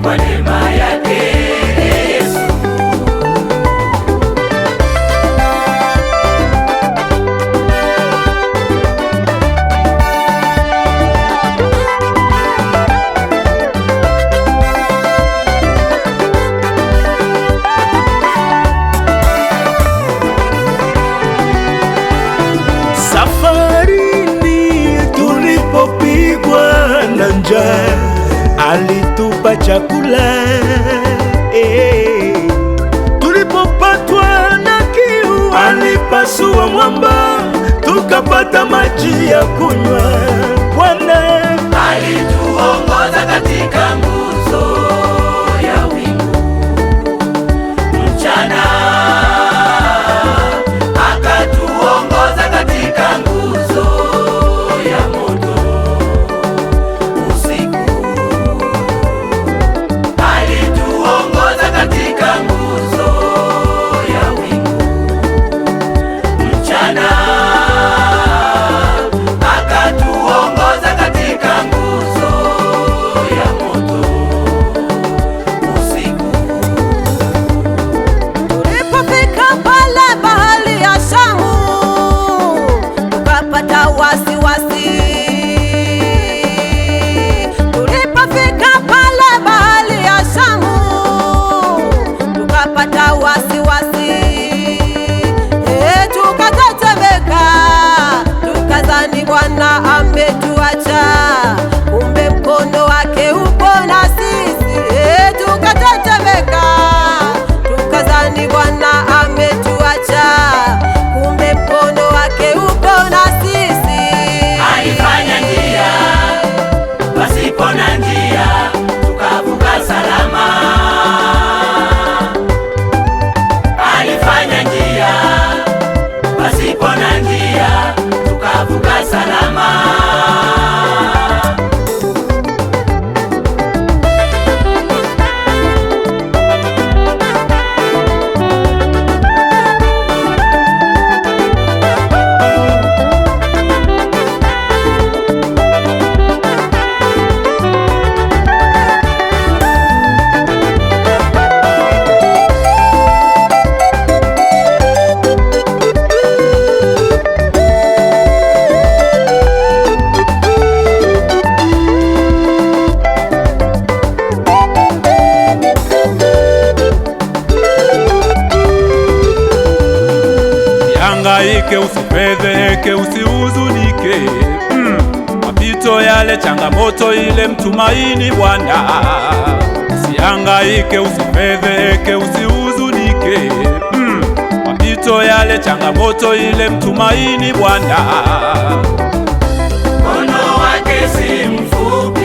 kwa neema yake Yesu. Safarini tulipopigwa na njaa, alitupa chakula. Tulipopatwa na kiu, alipasua mwamba, tukapata maji ya kunywa. Bwana alituongoza katika nguzo ya wingu mchana, akatuongoza katika nguzo ya moto usiku. Alituongoza katika nguzo ya wingu mchana, akatuongoza katika nguzo ya moto usiku. Tulipofika pale bahari ya Shamu, tukapata wasiwasi. Tulipofika pale bahari ya Shamu, tukapata wasiwasi. Tukatetemeka, tukadhani Bwana ametuacha, kumbe mkono wake upo na sisi. Tukatetemeka, tukadhani Bwana ametuacha, kumbe mkono wake upo na sisi. Alifanya njia pasipo na njia, tukavuka salama. Alifanya njia pasipo na njia, tukavuka salama. Usihangaike, usifedheke, usihuzunike. Mapito yale, changamoto ile, mtumaini Bwana. Usihangaike, usifedheke, usihuzunike. Mapito yale, changamoto ile, mtumaini Bwana. Mkono wake si mfupi